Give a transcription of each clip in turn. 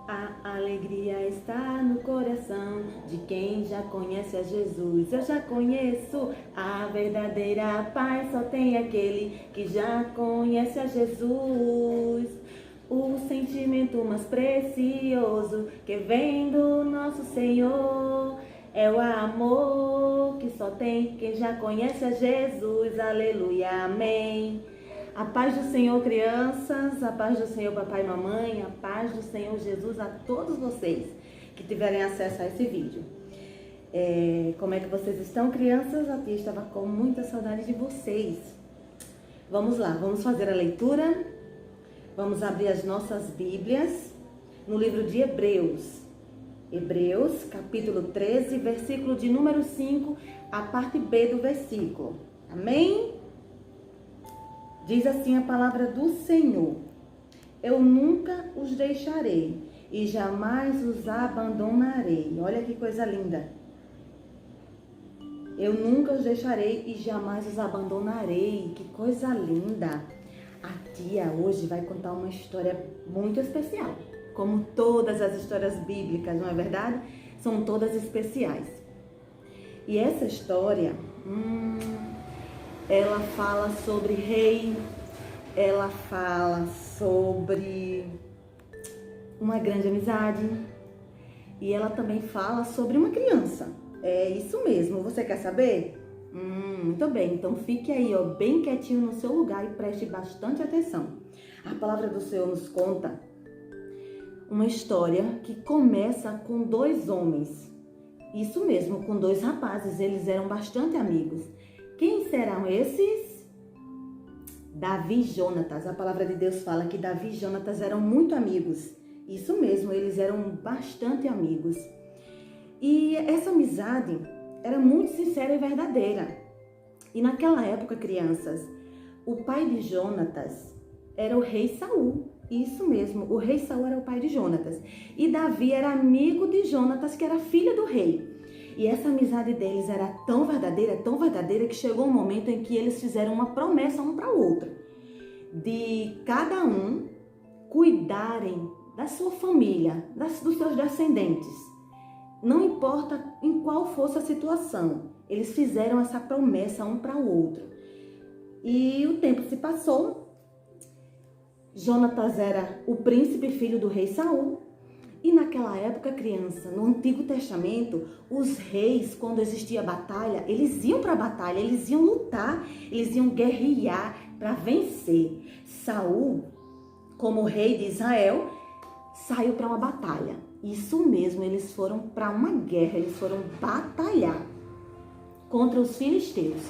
A alegria está no coração de quem já conhece a Jesus. Eu já conheço a verdadeira paz, só tem aquele que já conhece a Jesus. O sentimento mais precioso que vem do nosso Senhor é o amor que só tem quem já conhece a Jesus. Aleluia, amém. A paz do Senhor, crianças, a paz do Senhor, papai e mamãe, a paz do Senhor Jesus a todos vocês que tiverem acesso a esse vídeo. Como é que vocês estão, crianças? A tia estava com muita saudade de vocês. Vamos lá, vamos fazer a leitura. Vamos abrir as nossas Bíblias no livro de Hebreus. Hebreus, capítulo 13, versículo de número 5, a parte B do versículo. Amém? Diz assim a palavra do Senhor: eu nunca os deixarei e jamais os abandonarei. Olha que coisa linda. Eu nunca os deixarei e jamais os abandonarei. Que coisa linda. A tia hoje vai contar uma história muito especial. Como todas as histórias bíblicas, não é verdade? São todas especiais. E essa história... ela fala sobre rei, ela fala sobre uma grande amizade e ela também fala sobre uma criança. É isso mesmo, você quer saber? Muito bem, então fique aí, ó, bem quietinho no seu lugar e preste bastante atenção. A palavra do Senhor nos conta uma história que começa com dois homens. Isso mesmo, com dois rapazes, eles eram bastante amigos. Quem serão esses? Davi e Jonatas. A palavra de Deus fala que Davi e Jonatas eram muito amigos. Isso mesmo, eles eram bastante amigos. E essa amizade era muito sincera e verdadeira. E naquela época, crianças, o pai de Jonatas era o rei Saul. Isso mesmo, o rei Saul era o pai de Jonatas. E Davi era amigo de Jonatas, que era filho do rei. E essa amizade deles era tão verdadeira, que chegou um momento em que eles fizeram uma promessa um para o outro, de cada um cuidarem da sua família, dos seus descendentes. Não importa em qual fosse a situação, eles fizeram essa promessa um para o outro. E o tempo se passou, Jonatas era o príncipe filho do rei Saul. E naquela época, criança, no Antigo Testamento, os reis, quando existia batalha, eles iam para a batalha, eles iam lutar, eles iam guerrear para vencer. Saul, como rei de Israel, saiu para uma batalha. Isso mesmo, eles foram para uma guerra, eles foram batalhar contra os filisteus.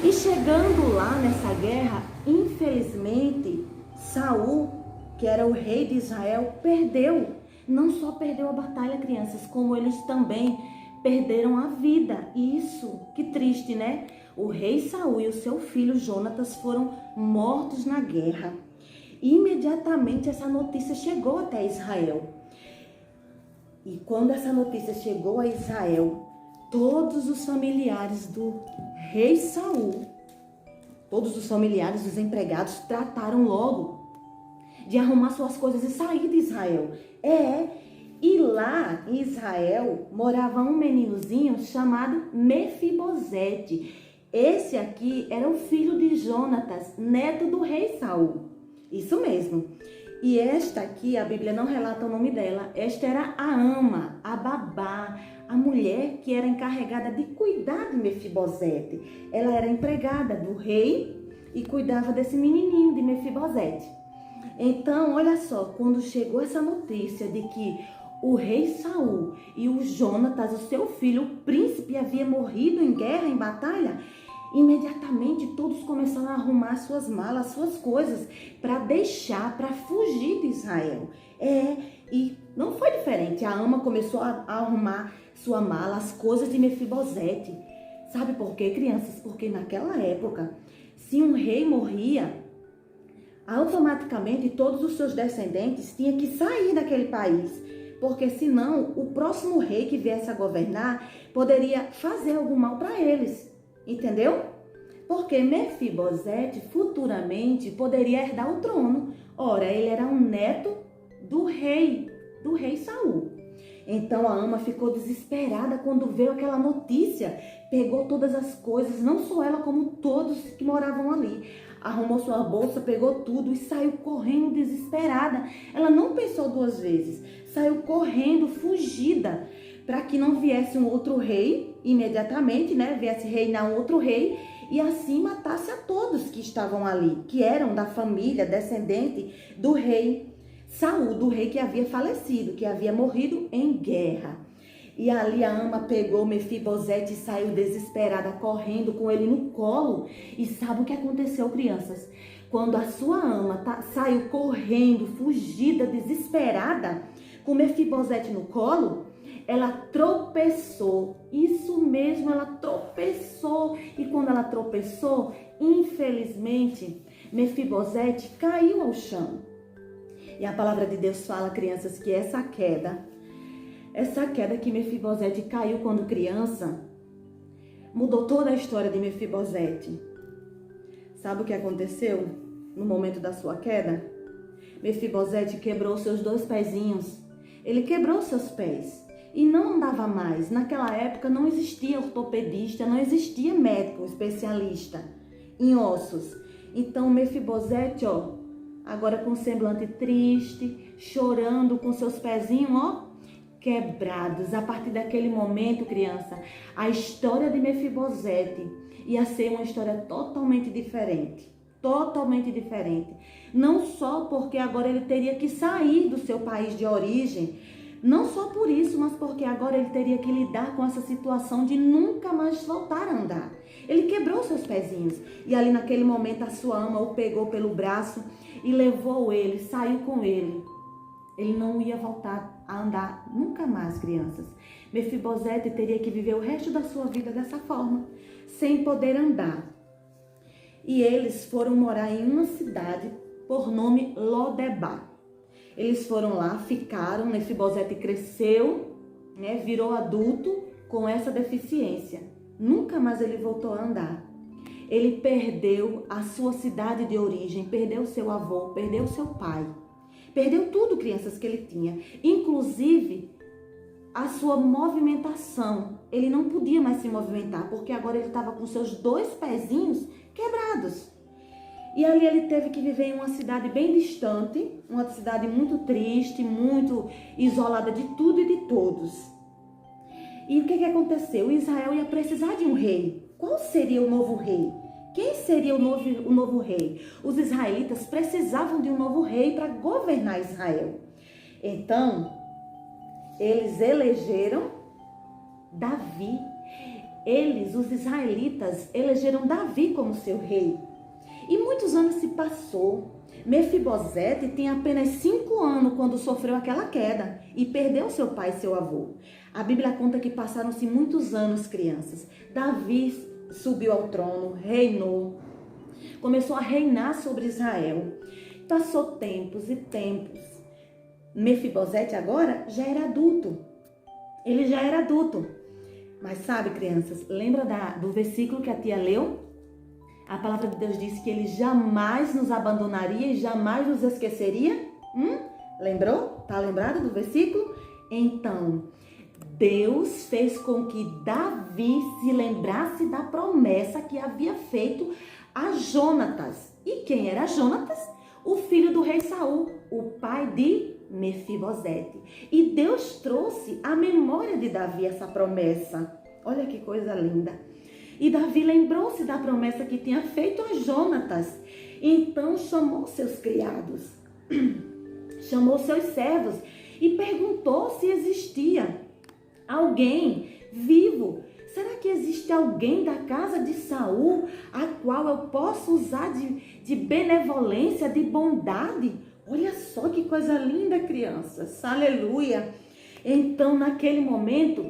E chegando lá nessa guerra, infelizmente, Saul, que era o rei de Israel, perdeu. Não só perdeu a batalha, crianças, como eles também perderam a vida. Isso, que triste, né? O rei Saul e o seu filho Jonatas foram mortos na guerra. E imediatamente essa notícia chegou até Israel. E quando essa notícia chegou a Israel, todos os familiares do rei Saul, todos os familiares dos empregados trataram logo de arrumar suas coisas e sair de Israel. E lá em Israel morava um meninozinho chamado Mefibosete. Esse aqui era o filho de Jonatas, neto do rei Saul. Isso mesmo. E esta aqui, a Bíblia não relata o nome dela. Esta era a ama, a babá, a mulher que era encarregada de cuidar de Mefibosete. Ela era empregada do rei e cuidava desse menininho de Mefibosete. Então, olha só, quando chegou essa notícia de que o rei Saul e o Jonatas, o seu filho, o príncipe, havia morrido em guerra, em batalha, imediatamente todos começaram a arrumar suas malas, suas coisas, para fugir de Israel. E não foi diferente. A ama começou a arrumar sua mala, as coisas de Mefibosete. Sabe por quê, crianças? Porque naquela época, se um rei morria, automaticamente todos os seus descendentes tinham que sair daquele país, porque senão o próximo rei que viesse a governar poderia fazer algum mal para eles, entendeu? Porque Mefibosete futuramente poderia herdar o trono. Ora, ele era um neto do rei do rei Saul. Então a ama ficou desesperada quando veio aquela notícia. Pegou todas as coisas, não só ela como todos que moravam ali. Arrumou sua bolsa, pegou tudo e saiu correndo desesperada. Ela não pensou duas vezes. Saiu correndo, fugida, para que não viesse um outro rei imediatamente, né? Viesse reinar um outro rei e assim matasse a todos que estavam ali, que eram da família descendente do rei Saul, do rei que havia falecido, que havia morrido em guerra. E ali a ama pegou Mefibosete e saiu desesperada, correndo com ele no colo. E sabe o que aconteceu, crianças? Quando a sua ama saiu correndo, fugida, desesperada, com Mefibosete no colo, ela tropeçou. Isso mesmo, ela tropeçou. E quando ela tropeçou, infelizmente, Mefibosete caiu ao chão. E a palavra de Deus fala, crianças, que essa queda que Mefibosete caiu quando criança, mudou toda a história de Mefibosete. Sabe o que aconteceu no momento da sua queda? Mefibosete quebrou seus 2 pezinhos. Ele quebrou seus pés e não andava mais. Naquela época não existia ortopedista, não existia médico especialista em ossos. Então Mefibosete, agora com semblante triste, chorando com seus pezinhos, quebrados. A partir daquele momento, criança, a história de Mefibosete ia ser uma história totalmente diferente. Totalmente diferente. Não só porque agora ele teria que sair do seu país de origem, não só por isso, mas porque agora ele teria que lidar com essa situação de nunca mais voltar a andar. Ele quebrou seus pezinhos e ali naquele momento a sua ama o pegou pelo braço e levou ele, saiu com ele. Ele não ia voltar a andar nunca mais, crianças. Mefibosete teria que viver o resto da sua vida dessa forma, sem poder andar. E eles foram morar em uma cidade por nome Lodebar. Eles foram lá, ficaram, Mefibosete cresceu, né, virou adulto com essa deficiência. Nunca mais ele voltou a andar. Ele perdeu a sua cidade de origem, perdeu seu avô, perdeu seu pai. Perdeu tudo, crianças, que ele tinha. Inclusive, a sua movimentação. Ele não podia mais se movimentar, porque agora ele estava com seus 2 pezinhos quebrados. E ali ele teve que viver em uma cidade bem distante, uma cidade muito triste, muito isolada de tudo e de todos. E o que aconteceu? Israel ia precisar de um rei. Qual seria o novo rei? Quem seria o novo rei? Os israelitas precisavam de um novo rei para governar Israel. Então, eles elegeram Davi. Os israelitas, elegeram Davi como seu rei. E muitos anos se passou. Mefibosete tinha apenas 5 anos quando sofreu aquela queda e perdeu seu pai e seu avô. A Bíblia conta que passaram-se muitos anos, crianças. Davi subiu ao trono, reinou, começou a reinar sobre Israel. Passou tempos e tempos. Mefibosete agora já era adulto. Ele já era adulto. Mas sabe, crianças, lembra do versículo que a tia leu? A palavra de Deus diz que ele jamais nos abandonaria e jamais nos esqueceria. Lembrou? Tá lembrado do versículo? Então, Deus fez com que Davi se lembrasse da promessa que havia feito a Jonatas. E quem era Jonatas? O filho do rei Saul, o pai de Mefibosete. E Deus trouxe à memória de Davi essa promessa. Olha que coisa linda. E Davi lembrou-se da promessa que tinha feito a Jonatas. Então chamou seus criados, chamou seus servos e perguntou se existia alguém vivo. Será que existe alguém da casa de Saul a qual eu posso usar de benevolência, de bondade? Olha só que coisa linda, crianças. Aleluia. Então, naquele momento,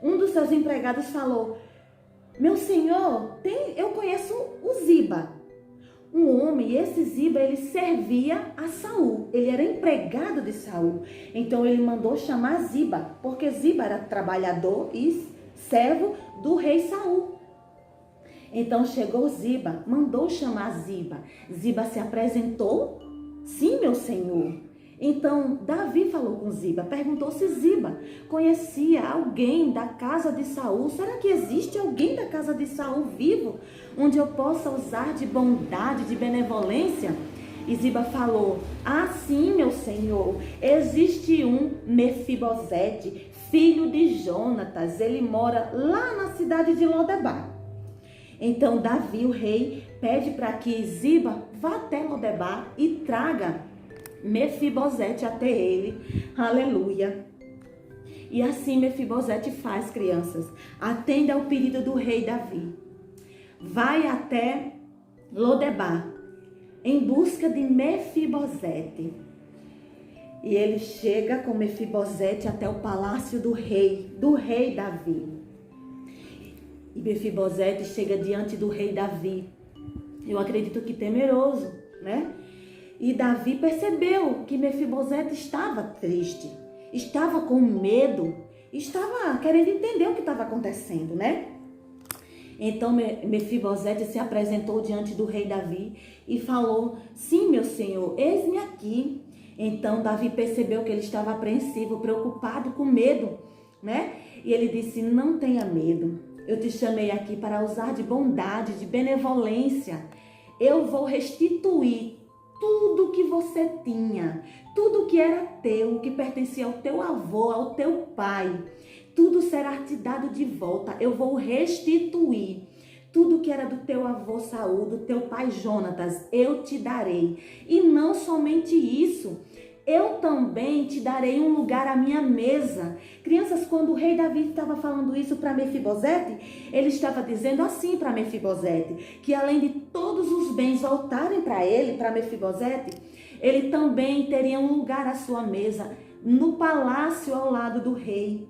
um dos seus empregados falou: meu senhor, eu conheço o Ziba, um homem, e esse Ziba, ele servia a Saul, ele era empregado de Saul. Então ele mandou chamar Ziba, porque Ziba era trabalhador e servo do rei Saul. Então chegou Ziba, mandou chamar Ziba. Ziba se apresentou: sim, meu senhor, Então, Davi falou com Ziba, perguntou se Ziba conhecia alguém da casa de Saul. Será que existe alguém da casa de Saul vivo, onde eu possa usar de bondade, de benevolência? E Ziba falou, sim, meu senhor, existe um Mefibosete, filho de Jonatas, ele mora lá na cidade de Lodebar. Então Davi, o rei, pede para que Ziba vá até Lodebar e traga Mefibosete até ele. Aleluia. E assim Mefibosete faz, crianças. Atende ao pedido do rei Davi. Vai até Lodebar em busca de Mefibosete. E ele chega com Mefibosete até o palácio do rei Davi. E Mefibosete chega diante do rei Davi. Eu acredito que temeroso, né? E Davi percebeu que Mefibosete estava triste, estava com medo, estava querendo entender o que estava acontecendo, né? Então Mefibosete se apresentou diante do rei Davi e falou, sim, meu senhor, eis-me aqui. Então Davi percebeu que ele estava apreensivo, preocupado, com medo, né? E ele disse, não tenha medo, eu te chamei aqui para usar de bondade, de benevolência. Eu vou restituir tudo que você tinha, tudo que era teu, que pertencia ao teu avô, ao teu pai. Tudo será te dado de volta. Eu vou restituir tudo que era do teu avô Saul, do teu pai Jonatas, eu te darei. E não somente isso, eu também te darei um lugar à minha mesa. Crianças, quando o rei Davi estava falando isso para Mefibosete, ele estava dizendo assim para Mefibosete, que além de todos os bens voltarem para ele, para Mefibosete, ele também teria um lugar à sua mesa, no palácio ao lado do rei.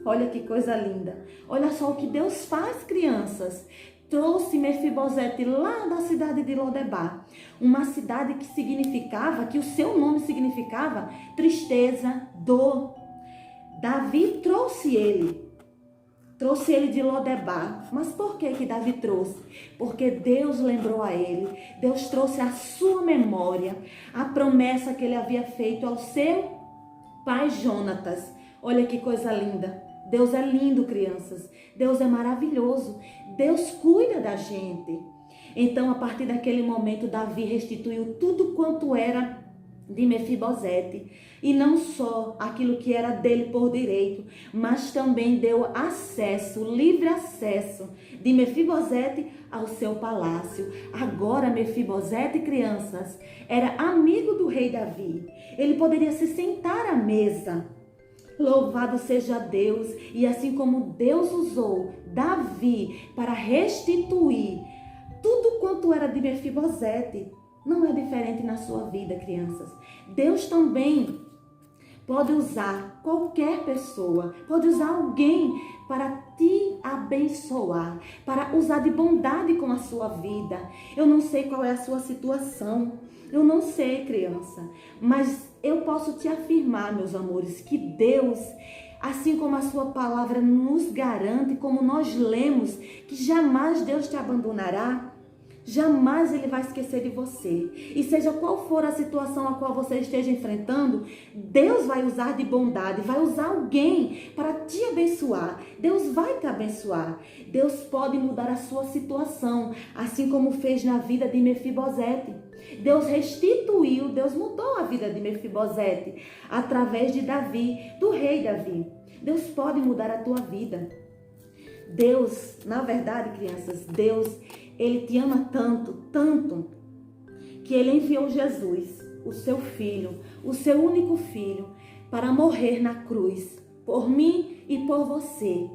Olha que coisa linda. Olha só o que Deus faz, crianças. Trouxe Mefibosete lá da cidade de Lodebar, uma cidade que significava, que o seu nome significava tristeza, dor. Davi trouxe ele de Lodebar. Mas por que Davi trouxe? Porque Deus lembrou a ele, Deus trouxe à sua memória a promessa que ele havia feito ao seu pai Jonatas. Olha que coisa linda. Deus é lindo, crianças. Deus é maravilhoso. Deus cuida da gente. Então, a partir daquele momento, Davi restituiu tudo quanto era de Mefibosete. E não só aquilo que era dele por direito, mas também deu acesso, livre acesso de Mefibosete ao seu palácio. Agora, Mefibosete, crianças, era amigo do rei Davi. Ele poderia se sentar à mesa. Louvado seja Deus, e assim como Deus usou Davi para restituir tudo quanto era de Mefibosete, não é diferente na sua vida, crianças. Deus também pode usar qualquer pessoa, pode usar alguém para te abençoar, para usar de bondade com a sua vida. Eu não sei qual é a sua situação, eu não sei, criança, mas eu posso te afirmar, meus amores, que Deus, assim como a sua palavra nos garante, como nós lemos, que jamais Deus te abandonará, jamais Ele vai esquecer de você. E seja qual for a situação a qual você esteja enfrentando, Deus vai usar de bondade, vai usar alguém para te abençoar. Deus vai te abençoar. Deus pode mudar a sua situação, assim como fez na vida de Mefibosete. Deus restituiu, Deus mudou a vida de Mefibosete através de Davi, do rei Davi. Deus pode mudar a tua vida. Deus, na verdade, crianças, Deus, Ele te ama tanto, tanto, que Ele enviou Jesus, o seu filho, o seu único filho, para morrer na cruz, por mim e por você.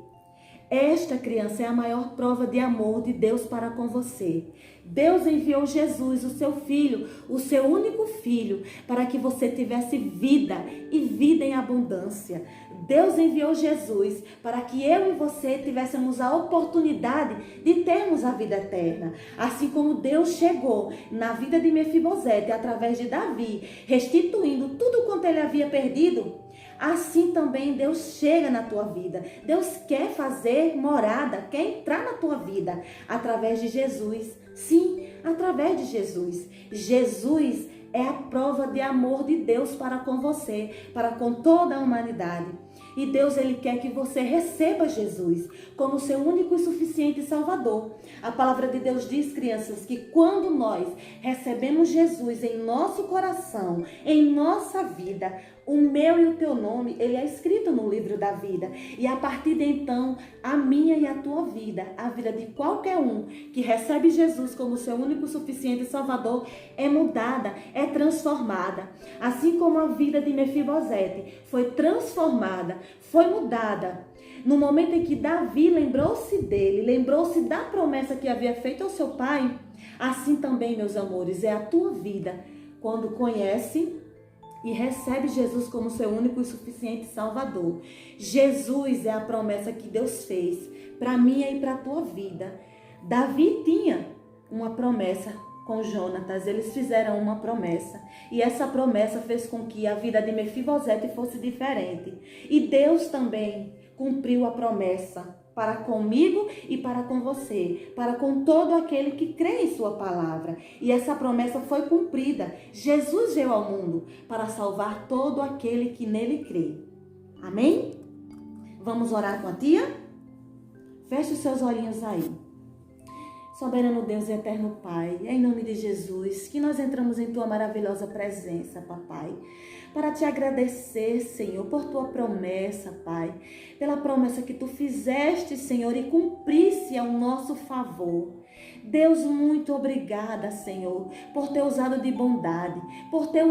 Esta, criança, é a maior prova de amor de Deus para com você. Deus enviou Jesus, o seu filho, o seu único filho, para que você tivesse vida e vida em abundância. Deus enviou Jesus para que eu e você tivéssemos a oportunidade de termos a vida eterna. Assim como Deus chegou na vida de Mefibosete através de Davi, restituindo tudo quanto ele havia perdido, assim também Deus chega na tua vida. Deus quer fazer morada, quer entrar na tua vida através de Jesus. Sim, através de Jesus. Jesus é a prova de amor de Deus para com você, para com toda a humanidade. E Deus, Ele quer que você receba Jesus como seu único e suficiente Salvador. A palavra de Deus diz, crianças, que quando nós recebemos Jesus em nosso coração, em nossa vida, o meu e o teu nome, ele é escrito no livro da vida. E a partir de então, a minha e a tua vida, a vida de qualquer um que recebe Jesus como seu único e suficiente Salvador, é mudada, é transformada. Assim como a vida de Mefibosete foi transformada, foi mudada. No momento em que Davi lembrou-se dele, lembrou-se da promessa que havia feito ao seu pai, assim também, meus amores, é a tua vida quando conhece e recebe Jesus como seu único e suficiente Salvador. Jesus é a promessa que Deus fez para mim e para a tua vida. Davi tinha uma promessa com Jonatas, eles fizeram uma promessa. E essa promessa fez com que a vida de Mefibosete fosse diferente. E Deus também cumpriu a promessa para comigo e para com você, para com todo aquele que crê em sua palavra. E essa promessa foi cumprida. Jesus veio ao mundo para salvar todo aquele que nele crê. Amém? Vamos orar com a tia? Feche os seus olhinhos aí. Soberano Deus e eterno Pai, em nome de Jesus, que nós entramos em tua maravilhosa presença, papai, para te agradecer, Senhor, por tua promessa, Pai, pela promessa que tu fizeste, Senhor, e cumprisse ao nosso favor. Deus, muito obrigada, Senhor, por ter usado de bondade, por ter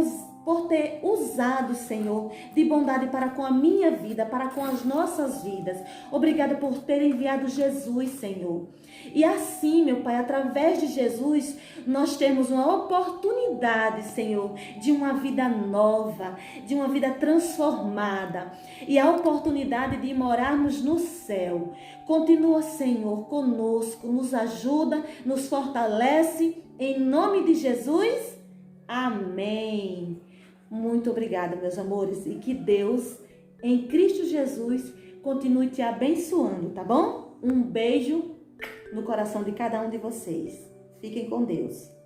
usado, Senhor, de bondade para com a minha vida, para com as nossas vidas. Obrigada por ter enviado Jesus, Senhor. E assim, meu Pai, através de Jesus, nós temos uma oportunidade, Senhor, de uma vida nova, de uma vida transformada e a oportunidade de morarmos no céu. Continua, Senhor, conosco, nos ajuda, nos fortalece, em nome de Jesus. Amém. Muito obrigada, meus amores, e que Deus, em Cristo Jesus, continue te abençoando, tá bom? Um beijo no coração de cada um de vocês. Fiquem com Deus.